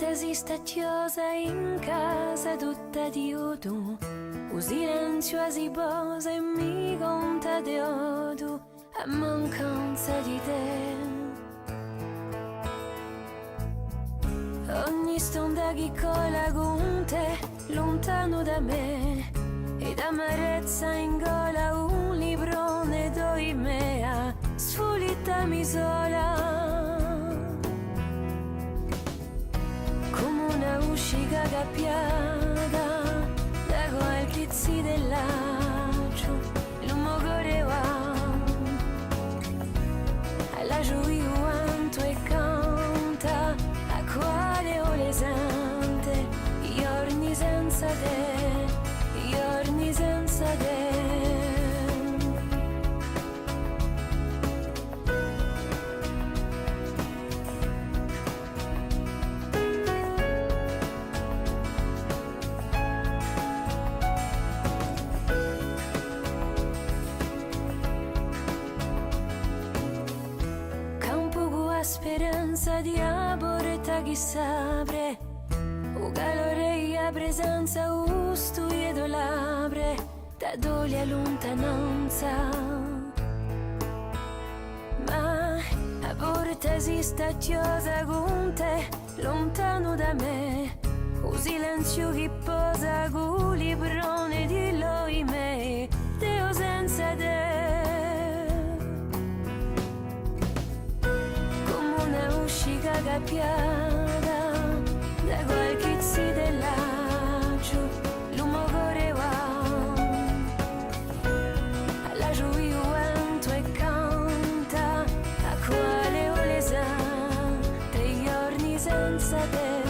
volte si sta chiusa in casa tutta di odo, o silenzio si posa e mi conta di odo a mancanza di te. Ogni stonda che cola con te, lontano da me, ed amarezza in gola un librone doi mea, sfulitami sola. Come una uscita cappiata da qualche zidellaccio, l'uomo correva alla gioia quanto e canta a quale ole sante, giorni senza te, giorni senza te. Speranza di aborta chi s'apre, o calore e presenza, o studio labre, da doli a lontananza. Ma a porta si sta chiusa con te, lontano da me, o silenzio che posa con librone di loi me, Deo senza te. Cappiata da qualche zidellaccio, l'uomo correva alla gioia quanto e canta a quale ole sante, giorni senza te.